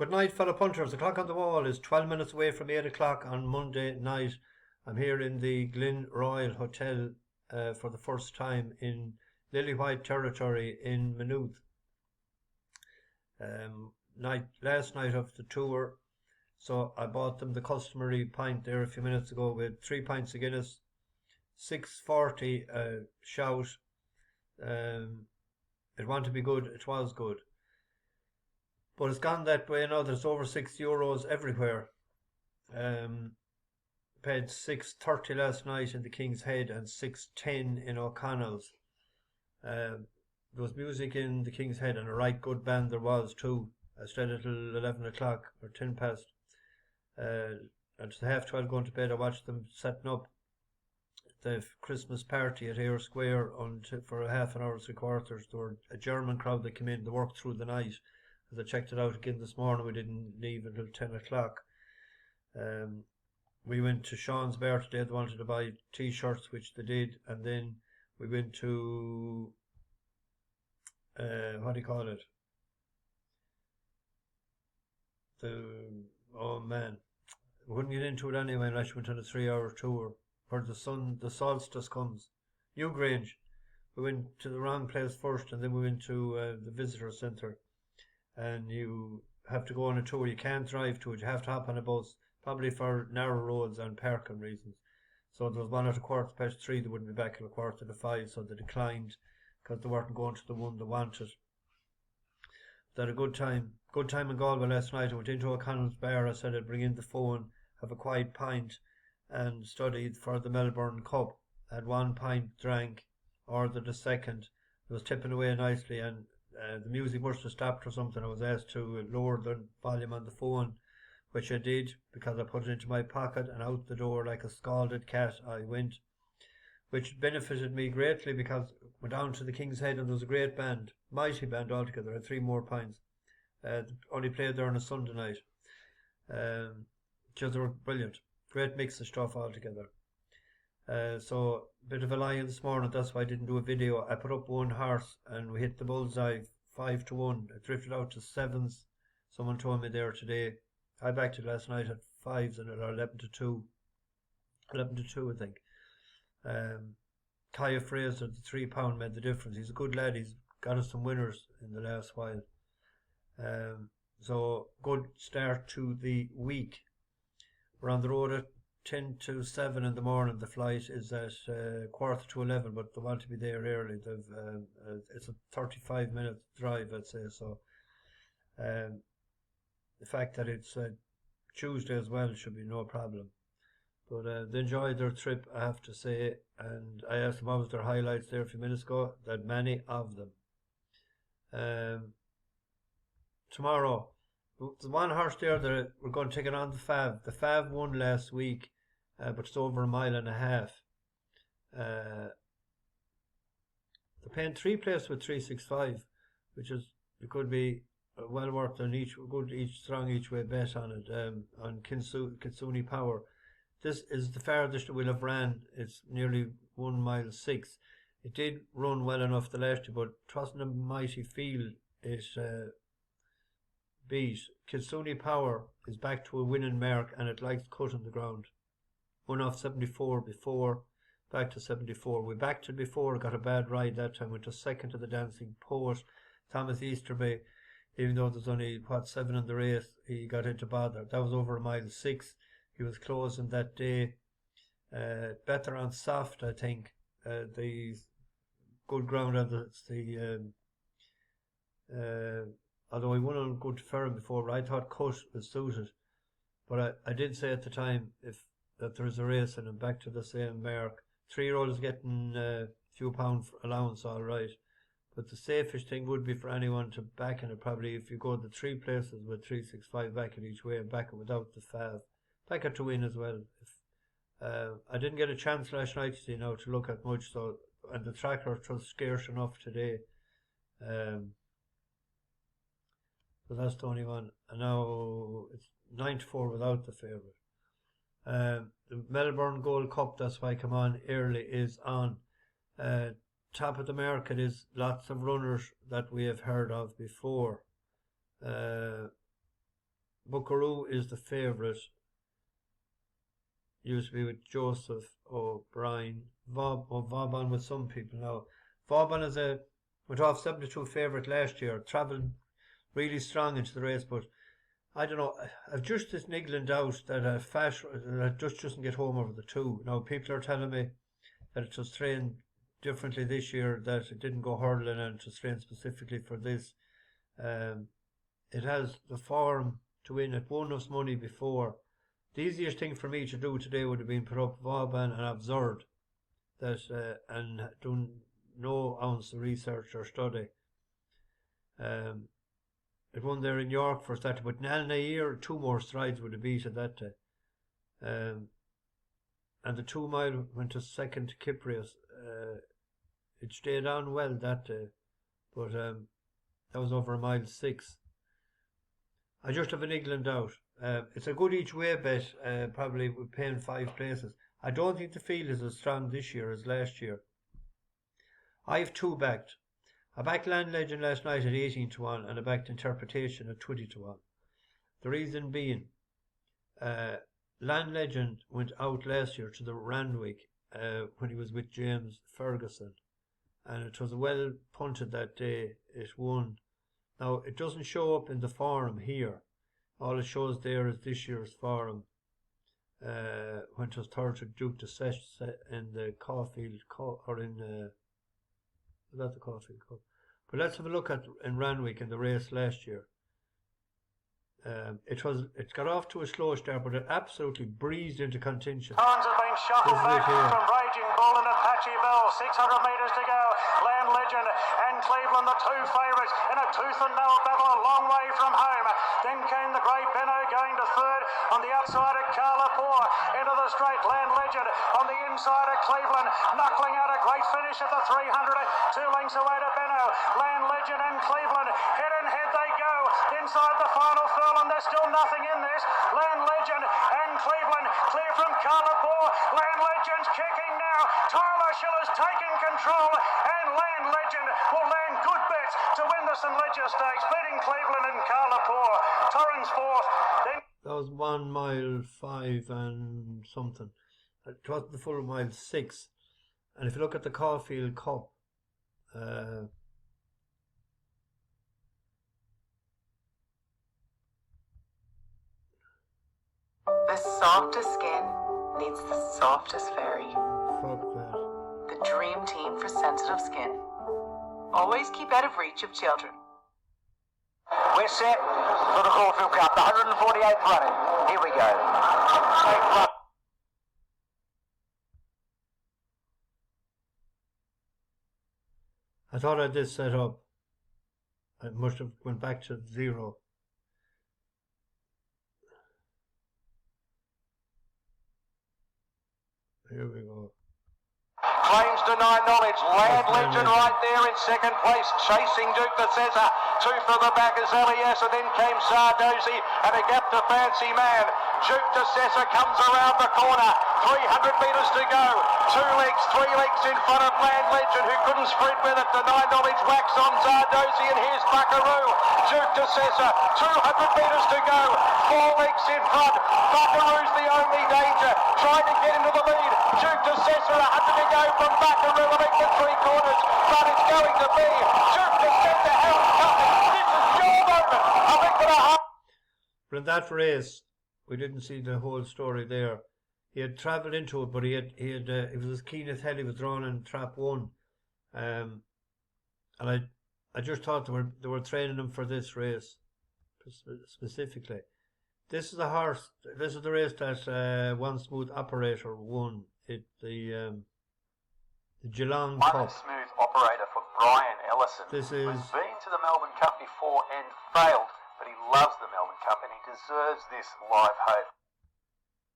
Good night, fellow punters. The clock on the wall is 12 minutes away from 8 o'clock on Monday night. I'm here in the Glen Royal Hotel for the first time in Lily White territory in Maynooth. Last night of the tour, so I bought them the customary pint there a few minutes ago with 3 pints of Guinness, 6.40 shout. It wanted to be good, it was good. But it's gone that way now. There's over €6 everywhere. Paid 6.30 last night in the King's Head and 6.10 in O'Connell's. There was music in the King's Head and a right good band there was too. I stayed until 11 o'clock or 10 past. And to 12:30 going to bed, I watched them setting up the Christmas party at Ayr Square for a half an hour, 3/4. There were a German crowd that came in. They worked through the night. As I checked it out again this morning, we didn't leave until 10 o'clock. We went to Sean's Bar today. They wanted to buy t-shirts, which they did. And then we went to, what do you call it? Oh man, we wouldn't get into it anyway unless we went on a 3-hour tour where the solstice comes. Newgrange. We went to the wrong place first and then we went to the visitor centre. And you have to go on a tour. You can't drive to it. You have to hop on a bus, probably for narrow roads and parking reasons. So there was one at 3:15. They wouldn't be back at 5:15, so they declined because they weren't going to the one they wanted. They had a good time. Good time in Galway last night. I went into O'Connell's bar. I said I'd bring in the phone, have a quiet pint, and studied for the Melbourne Cup. I had 1 pint drank, ordered a second. It was tipping away nicely, and the music must have stopped or something. I was asked to lower the volume on the phone, which I did because I put it into my pocket and out the door like a scalded cat I went, which benefited me greatly because I went down to the King's Head and there was a great band, mighty band altogether. I had 3 more pints. Only played there on a Sunday night. Just they were brilliant. Great mix of stuff altogether. So a bit of a lie this morning, that's why I didn't do a video. I put up one horse and we hit the bullseye 5-1. It drifted out to sevens. Someone told me there today. I backed it last night at fives and at 11-2. 11-2 I think. Kaya Fraser, the £3 made the difference. He's a good lad. He's got us some winners in the last while. So good start to the week. We're on the road at 10-7 in the morning. The flight is at 11:15, but they want to be there early. It's a 35-minute drive, I'd say. So the fact that it's Tuesday as well should be no problem. But they enjoyed their trip, I have to say, and I asked them what was their highlights there a few minutes ago. There are many of them. Tomorrow, the one horse there that we're going to take it on the Fav. The Fav won last week, but it's over 1.5 miles. They're paying 3 places with 365, which is, it could be well worth an strong each way bet on it, on Kitsune Power. This is the farthest it will have ran. It's nearly 1.6 miles. It did run well enough the last year, but it wasn't a mighty field. It beat. Kitsune Power is back to a winning mark and it likes cutting the ground. Won off 74 before, back to 74. We backed it before, got a bad ride that time, went to second to the Dancing Poet, Thomas Easterby. Even though there's only, 7 in the race, he got into bother. That was over 1.6 miles. He was closing that day. Better on soft, I think. The good ground on although he won on good firm before, I thought cut was suited. But I did say at the time that there is a race and I'm back to the same mark. 3-year-old is getting a few pound allowance, all right. But the safest thing would be for anyone to back in it, probably if you go the 3 places with 365 back it each way and back it without the Fav. Back it to win as well. I didn't get a chance last night, to look at much, so, and the tracker was scarce enough today. So that's the only one. And now it's 9-4 without the favourite. The Melbourne Gold Cup, that's why I come on early, is on. Top of the market is lots of runners that we have heard of before. Buckaroo is the favourite. Used to be with Joseph O'Brien. Vauban with some people now. Vauban went off 72 favourite last year. Travelled really strong into the race, but I don't know. I've just this niggling doubt that a fast that just doesn't get home over the 2. Now people are telling me that it was trained differently this year, that it didn't go hurling and it was trained specifically for this. It has the form to win. It won us money before. The easiest thing for me to do today would have been put up Vauban and Absurd, that and do no ounce of research or study. It won there in York for that, but Nalnair 2 more strides would have beaten that day. And the 2 mile went to second to Kyprios. It stayed on well that day, but that was over a mile 6. I just have an niggling doubt. It's a good each way bet, probably with paying 5 places. I don't think the field is as strong this year as last year. I have 2 backed. I backed Land Legend last night at 18 to 1 and I backed Interpretation at 20 to 1. The reason being, Land Legend went out last year to the Randwick when he was with James Ferguson, and it was well punted that day. It won. Now it doesn't show up in the forum here. All it shows there is this year's forum, when it was third to Duke de Sess in the Caulfield Cup, or in not the Caulfield Cup. But let's have a look at in Randwick in the race last year. It got off to a slow start, but it absolutely breezed into contention. Horns have been shuffled back from Raging Bull and Apache Bell. 600 metres to go. Land Legend and Cleveland, the 2 favourites, in a tooth and nail battle a long way from home. Then came the Great Benno going to third on the outside of Carlapour. Into the straight, Land Legend on the inside of Cleveland, knuckling out a great finish at the 300. 2 lengths away to Benno. Land Legend and Cleveland, head and head they go. Inside the final furlong, there's still nothing in this. Land Legend and Cleveland clear from Carlapour. Land Legend's kicking now. Tyler Schiller's taking control, and Land Legend will land good bets to win the St. Leger Stakes, beating Cleveland and Carlapour. Torrens fourth. Then that was 1 mile 5 and something. It wasn't the full mile 6. And if you look at the Caulfield Cup, the softest skin needs the softest fairy. fuck that. The dream team for sensitive skin. Always keep out of reach of children. we're set for the Caulfield Cup, the 148th running. Here we go. I thought I did set up. I must have went back to 0. Here we go. Claims deny knowledge. Land Legend right there in second place, chasing Duke de Cesar. 2 for the back is Elias, and then came Sardozi and a gap to Fancy Man. Duke de Cesar comes around the corner. 300 metres to go. 2 legs, 3 legs in front of Land Legend, who couldn't sprint with it. Deny knowledge wax on Sardozi, and here's Buckaroo. Duke de Cesar, 200 metres to go. 4 legs in front. Buckaroo's the only danger. Trying to get into the lead. Duke de Cesar, 100 to go from Buckaroo, I think the 3 quarters, but it's going to be Duke de Cesar. How's coming? This is your moment. I think that But in that race, we didn't see the whole story there. He had travelled into it, but he was as keen as hell. He was drawn in trap 1, and I just thought they were training him for this race specifically. This is a horse. This is the race that One Smooth Operator won. The Geelong Cup. One Smooth Operator for Brian Ellison. This is He's been to the Melbourne Cup before and failed, but he loves the Melbourne Cup and he deserves this live hope.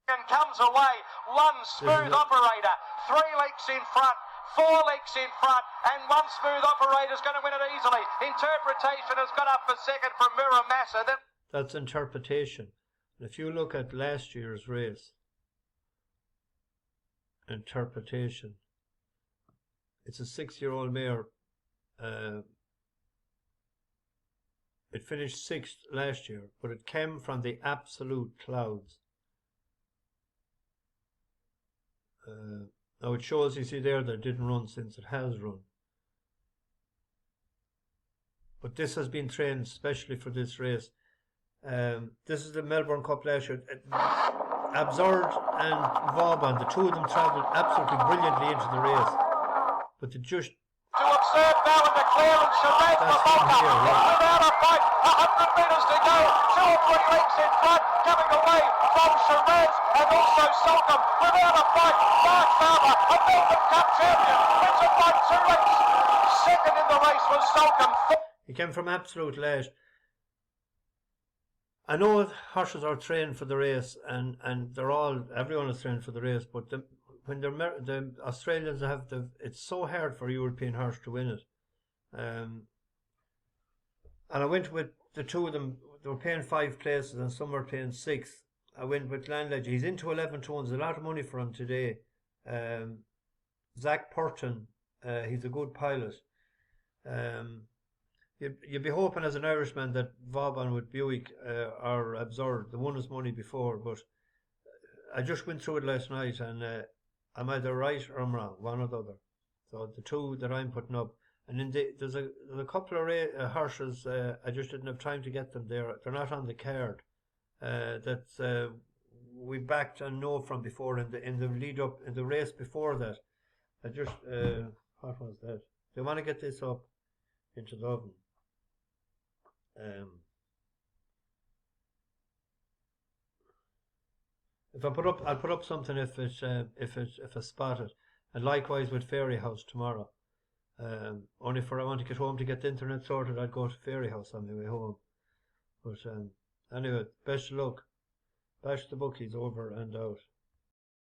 and comes away. One Smooth Operator, 3 legs in front. 4 legs in front, and One Smooth Operator's going to win it easily. Interpretation has got up for second from Muramasa. That's Interpretation. If you look at last year's race, Interpretation, it's a 6-year-old mare. It finished 6th last year, but it came from the absolute clouds. Now it shows, you see there, that it didn't run since it has run. But this has been trained specially for this race. This is the Melbourne Cup last year. Absurd and Vauban, the two of them travelled absolutely brilliantly into the race. But they just... To observe now in the clearance, Charade for Volker. It's without a fight. 100 metres to go. 2 or 3 lengths in front. Coming away from Charade and also Solcombe. Without a fight. Mark Farmer, a Melbourne Cup champion. Wins it by 2 lengths. Second in the race was Solcombe. He came from absolute last. I know horses are trained for the race, and everyone is trained for the race, but when the Australians it's so hard for a European horse to win it. And I went with the two of them. They were paying 5 places and some were paying 6. I went with Landledge. He's into 11 tones, a lot of money for him today. Zach Purton, he's a good pilot. You'd be hoping as an Irishman that Vauban with Buick are absurd. They won us money before, but I just went through it last night, and I'm either right or I'm wrong, one or the other. So the two that I'm putting up, and then there's a couple of horses. I just didn't have time to get them there. They're not on the card. That we backed and know from before in the lead up in the race before that. I just what was that? They want to get this up into the oven. If I put up, I'll put up something if I spot it, and likewise with Fairy House tomorrow. Only for I want to get home to get the internet sorted, I'd go to Fairy House on my way home. But anyway, best of luck. Bash the bookies over and out.